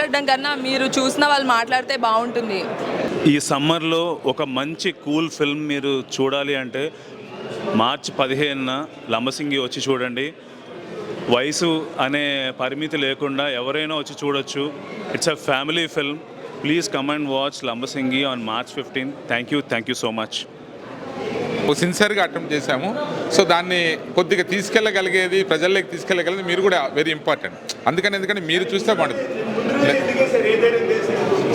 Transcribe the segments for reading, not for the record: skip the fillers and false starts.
మాట్లాడడం కన్నా మీరు చూసిన వాళ్ళు మాట్లాడితే బాగుంటుంది. ఈ సమ్మర్లో ఒక మంచి కూల్ ఫిల్మ్ మీరు చూడాలి అంటే మార్చి 15న లంబసింగి వచ్చి చూడండి. వయసు అనే పరిమితి లేకుండా ఎవరైనా వచ్చి చూడొచ్చు. It's a family film. Please come and watch Lambasingi on March 15. Thank you so much. సిన్సియర్గా అటెంప్ట్ చేశాము. సో దాన్ని కొద్దిగా తీసుకెళ్ళగలిగేది, ప్రజల్లోకి తీసుకెళ్ళగలిగేది మీరు కూడా వెరీ ఇంపార్టెంట్. ఎందుకంటే మీరు చూస్తే బాగుంటుంది.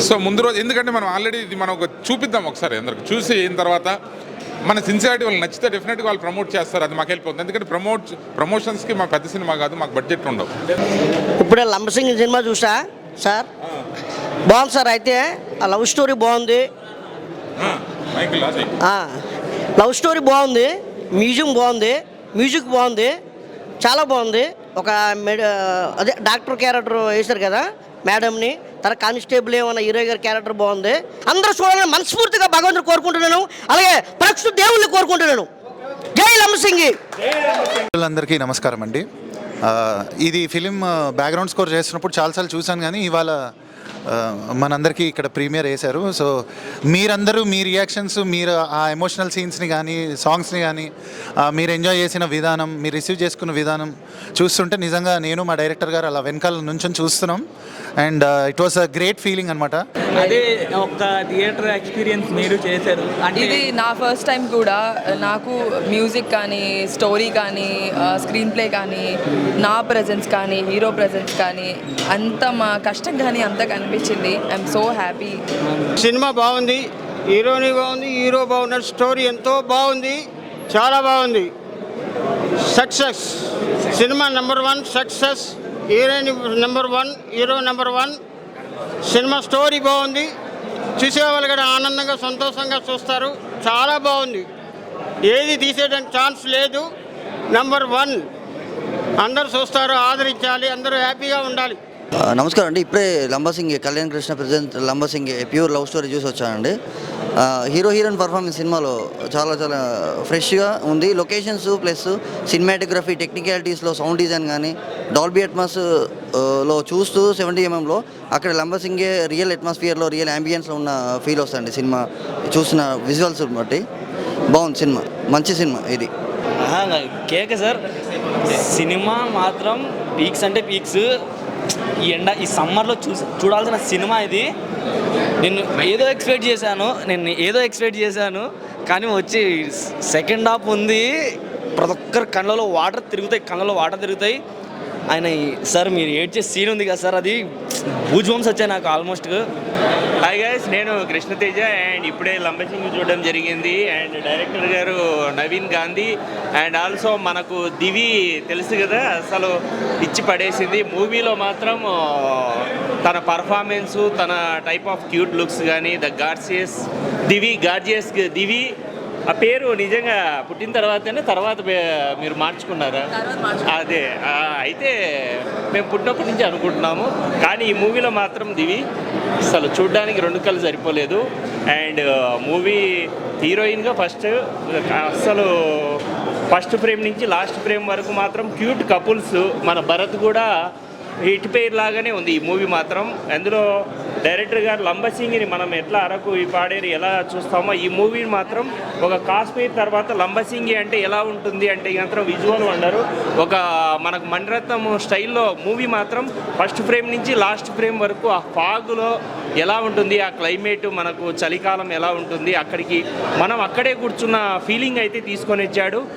సో ముందు రోజు ఎందుకంటే మనం ఆల్రెడీ ఇది మనం చూపిద్దాం ఒకసారి అందరికి. చూసి అయిన తర్వాత మన సిన్సియారిటీ వాళ్ళు నచ్చితే డెఫినెట్గా వాళ్ళు ప్రమోట్ చేస్తారు. అది మాకు వెళ్ళిపోతుంది. ఎందుకంటే ప్రమోషన్స్కి మా పెద్ద సినిమా కాదు, మాకు బడ్జెట్ ఉండవు. ఇప్పుడే లంబసింగి సినిమా చూసా సార్, బాగుంది సార్. అయితే ఆ లవ్ స్టోరీ బాగుంది, లవ్ స్టోరీ బాగుంది, మ్యూజిక్ బాగుంది, చాలా బాగుంది. ఒక అదే డాక్టర్ క్యారెక్టర్ వేశారు కదా మేడంని, తన కానిస్టేబుల్ ఏమన్నా హీరో గారి క్యారెక్టర్ బాగుంది. అందరూ చూడాలని మనస్ఫూర్తిగా భగవంతుని కోరుకుంటున్నాను, అలాగే ప్రేక్షకుల దేవుళ్ళని కోరుకుంటున్నాను. జై లంబసింగి. అందరికీ నమస్కారం అండి. ఇది ఫిలిం బ్యాక్గ్రౌండ్ స్కోర్ చేస్తున్నప్పుడు చాలాసార్లు చూశాను, కానీ ఇవాళ మనందరికీ ఇక్కడ ప్రీమియర్ వేశారు. సో మీరందరూ మీ రియాక్షన్స్, మీరు ఆ ఎమోషనల్ సీన్స్ని కానీ సాంగ్స్ని కానీ మీరు ఎంజాయ్ చేసిన విధానం, మీరు రిసీవ్ చేసుకున్న విధానం చూస్తుంటే నిజంగా నేను మా డైరెక్టర్ గారు అలా వెనకాల నుంచి చూస్తున్నాం. And it was a great feeling అనమాట. అదే ఒక థియేటర్ ఎక్స్పీరియన్స్ మీరు చేశారు. ఇది నా ఫస్ట్ టైం కూడా. నాకు మ్యూజిక్ కానీ, స్టోరీ కానీ, స్క్రీన్ ప్లే కానీ, నా ప్రజెన్స్ కానీ, హీరో ప్రజెన్స్ కానీ అంత మా కష్టం కానీ అంత కనిపించింది. I'm so happy. సినిమా బాగుంది, హీరోని బాగుంది, హీరో బాగున్నారు, స్టోరీ ఎంతో బాగుంది, చాలా బాగుంది. Success cinema number 1 success. Heroine number 1, hero number 1. Cinema story బాగుంది, చూసేవాళ్ళు కూడా ఆనందంగా సంతోషంగా చూస్తారు. చాలా బాగుంది, ఏది తీసేయడానికి ఛాన్స్ లేదు. నెంబర్ 1 అందరూ చూస్తారు, ఆదరించాలి, అందరూ హ్యాపీగా ఉండాలి. నమస్కారం అండి. ఇప్పుడే Lambasingi Kalyan Krishna present Lambasingi pure love story చూసి వచ్చానండి. హీరోయిన్ పర్ఫార్మెన్స్ సినిమాలో చాలా చాలా ఫ్రెష్గా ఉంది. లొకేషన్స్ ప్లస్ సినిమాటోగ్రఫీ, టెక్నికాలిటీస్లో, సౌండ్ డిజైన్ కానీ, డాల్బీ అట్మాస్లో చూస్తూ 70mm అక్కడ లంబసింగి రియల్ అట్మాస్ఫియర్లో, రియల్ అంబియన్స్లో ఉన్న ఫీల్ వస్తుంది. సినిమా చూసిన విజువల్స్ బట్టి బాగుంది. సినిమా మంచి సినిమా ఇది. కేక సార్, సినిమా మాత్రం పీక్స్ అంటే పీక్స్. ఈ సమ్మర్లో చూడాల్సిన సినిమా ఇది. నేను ఏదో ఎక్స్పెక్ట్ చేశాను కానీ వచ్చి సెకండ్ హాఫ్ ఉంది. ప్రతి ఒక్కరు కళ్ళలో వాటర్ తిరుగుతాయి. ఆయన సార్ మీరు ఏడ్చే సీన్ ఉంది కదా సార్, అది గూజ్ బంప్స్ వచ్చాయి నాకు ఆల్మోస్ట్. హాయ్ గైస్, నేను కృష్ణతేజ అండ్ ఇప్పుడే లంబసింగి చూడడం జరిగింది. అండ్ డైరెక్టర్ గారు నవీన్ గాంధీ అండ్ ఆల్సో మనకు దివి తెలుసు కదా, అసలు ఇచ్చి పడేసింది. మూవీలో మాత్రం తన పర్ఫార్మెన్సు, తన టైప్ ఆఫ్ క్యూట్ లుక్స్ కానీ, ద గార్జియస్ దివి ఆ పేరు నిజంగా పుట్టిన తర్వాత మీరు మార్చుకున్నారా? అదే అయితే మేము పుట్టినప్పటి నుంచి అనుకుంటున్నాము, కానీ ఈ మూవీలో మాత్రం దివి అసలు చూడ్డానికి 2 కళ్ళు సరిపోలేదు. అండ్ మూవీ హీరోయిన్గా అసలు ఫస్ట్ ఫ్రేమ్ నుంచి లాస్ట్ ఫ్రేమ్ వరకు మాత్రం క్యూట్ కపుల్స్. మన భరత్ కూడా హిట్ పేర్ లాగానే ఉంది ఈ మూవీ మాత్రం. అందులో డైరెక్టర్ గారు లంబసింగిని మనం ఎట్లా అరకు ఈ పాడేరు ఎలా చూస్తామో, ఈ మూవీని మాత్రం ఒక కాశ్మీర్ తర్వాత లంబసింగి అంటే ఎలా ఉంటుంది అంటే మాత్రం విజువల్ వండరు. ఒక మనకు మణిరత్నం స్టైల్లో మూవీ మాత్రం ఫస్ట్ ఫ్రేమ్ నుంచి లాస్ట్ ఫ్రేమ్ వరకు ఆ ఫాగ్లో ఎలా ఉంటుంది, ఆ క్లైమేట్, మనకు చలికాలం ఎలా ఉంటుంది, అక్కడికి మనం అక్కడే కూర్చున్న ఫీలింగ్ అయితే తీసుకొని వచ్చాడు.